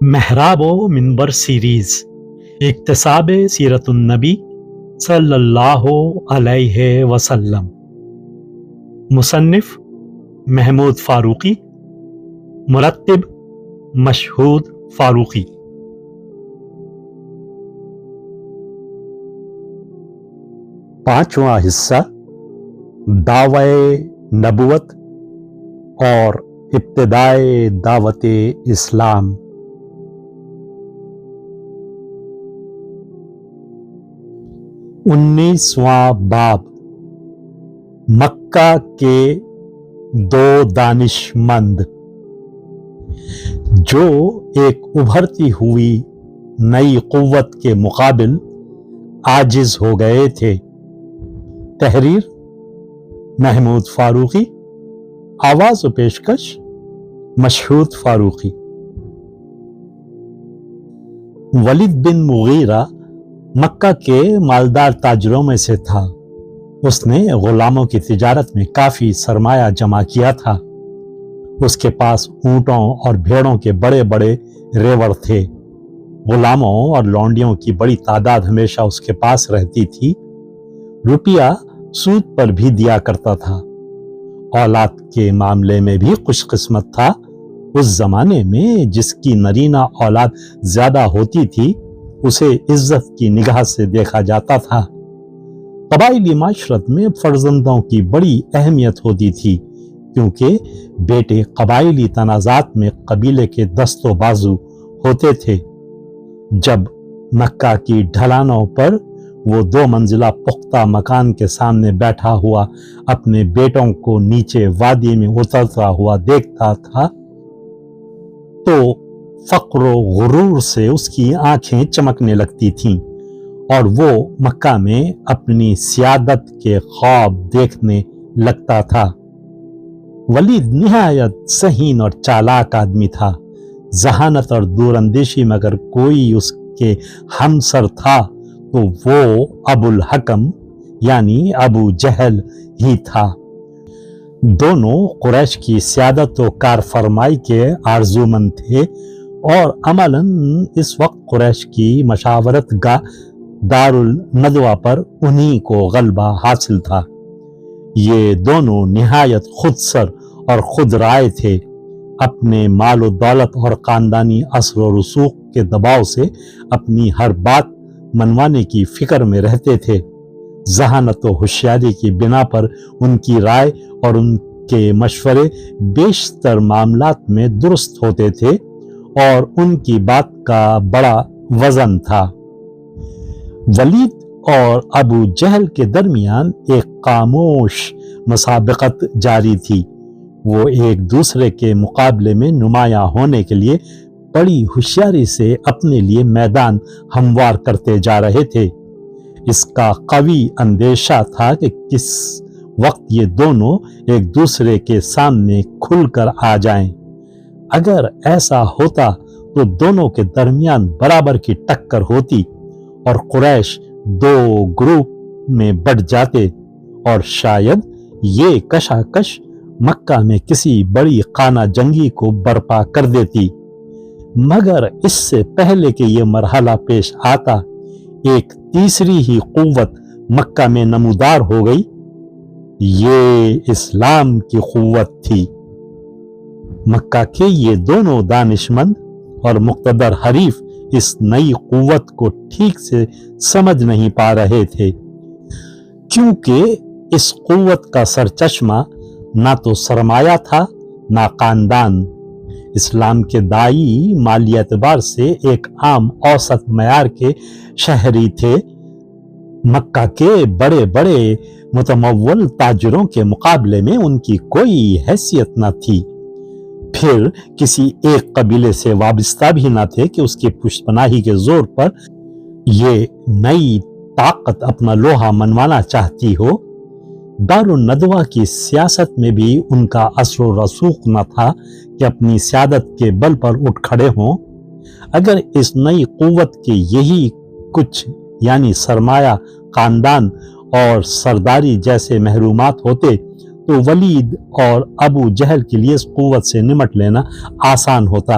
محراب و منبر سیریز اکتساب سیرت النبی صلی اللہ علیہ وسلم، مصنف محمود فاروقی، مرتب مشہود فاروقی۔ پانچواں حصہ دعوی نبوت اور ابتدائے دعوت اسلام۔ انیسواں باب، مکہ کے دو دانش مند جو ایک ابھرتی ہوئی نئی قوت کے مقابل عاجز ہو گئے تھے۔ تحریر محمود فاروقی، آواز و پیشکش مشہود فاروقی۔ ولید بن مغیرہ مکہ کے مالدار تاجروں میں سے تھا۔ اس نے غلاموں کی تجارت میں کافی سرمایہ جمع کیا تھا۔ اس کے پاس اونٹوں اور بھیڑوں کے بڑے بڑے ریوڑ تھے۔ غلاموں اور لونڈیوں کی بڑی تعداد ہمیشہ اس کے پاس رہتی تھی۔ روپیہ سود پر بھی دیا کرتا تھا۔ اولاد کے معاملے میں بھی خوش قسمت تھا۔ اس زمانے میں جس کی نرینہ اولاد زیادہ ہوتی تھی اسے عزت کی نگاہ سے دیکھا جاتا تھا۔ قبائلی معاشرت میں فرزندوں کی بڑی اہمیت ہوتی تھی، کیونکہ بیٹے قبائلی تنازعات میں قبیلے کے دست و بازو ہوتے تھے۔ جب مکہ کی ڈھلانوں پر وہ 2 منزلہ پختہ مکان کے سامنے بیٹھا ہوا اپنے بیٹوں کو نیچے وادی میں اترتا ہوا دیکھتا تھا تو فقر و غرور سے اس کی آنکھیں چمکنے لگتی تھیں اور وہ مکہ میں اپنی سیادت کے خواب دیکھنے لگتا تھا۔ ولید نہایت ذہین اور چالاک آدمی تھا۔ ذہانت اور دور اندیشی میں اگر کوئی اس کے ہمسر تھا تو وہ ابو الحکم یعنی ابو جہل ہی تھا۔ دونوں قریش کی سیادت و کارفرمائی کے آرزومند تھے اور عملاً اس وقت قریش کی مشاورت گاہ دار الندوہ پر انہی کو غلبہ حاصل تھا۔ یہ دونوں نہایت خود سر اور خود رائے تھے۔ اپنے مال و دولت اور خاندانی اثر و رسوخ کے دباؤ سے اپنی ہر بات منوانے کی فکر میں رہتے تھے۔ ذہانت و ہوشیاری کی بنا پر ان کی رائے اور ان کے مشورے بیشتر معاملات میں درست ہوتے تھے اور ان کی بات کا بڑا وزن تھا۔ ولید اور ابو جہل کے درمیان ایک خاموش مسابقت جاری تھی۔ وہ ایک دوسرے کے مقابلے میں نمایاں ہونے کے لیے بڑی ہوشیاری سے اپنے لیے میدان ہموار کرتے جا رہے تھے۔ اس کا قوی اندیشہ تھا کہ کس وقت یہ دونوں ایک دوسرے کے سامنے کھل کر آ جائیں۔ اگر ایسا ہوتا تو دونوں کے درمیان برابر کی ٹکر ہوتی اور قریش 2 گروپ میں بٹ جاتے اور شاید یہ کشاکش مکہ میں کسی بڑی خانہ جنگی کو برپا کر دیتی۔ مگر اس سے پہلے کہ یہ مرحلہ پیش آتا، ایک تیسری ہی قوت مکہ میں نمودار ہو گئی۔ یہ اسلام کی قوت تھی۔ مکہ کے یہ دونوں دانشمند اور مقتدر حریف اس نئی قوت کو ٹھیک سے سمجھ نہیں پا رہے تھے، کیونکہ اس قوت کا سرچشمہ نہ تو سرمایہ تھا نہ خاندان۔ اسلام کے داعی مالی اعتبار سے ایک عام اوسط معیار کے شہری تھے۔ مکہ کے بڑے بڑے متمول تاجروں کے مقابلے میں ان کی کوئی حیثیت نہ تھی۔ پھر کسی ایک قبیلے سے وابستہ بھی نہ تھے کہ اس کی پشت پناہی کے زور پر یہ نئی طاقت اپنا لوہا منوانا چاہتی ہو۔ دار الندوہ کی سیاست میں بھی ان کا اثر و رسوخ نہ تھا کہ اپنی سیادت کے بل پر اٹھ کھڑے ہوں۔ اگر اس نئی قوت کے یہی کچھ یعنی سرمایہ، خاندان اور سرداری جیسے محرومات ہوتے تو ولید اور ابو جہل کے لیے اس قوت سے نمٹ لینا آسان ہوتا۔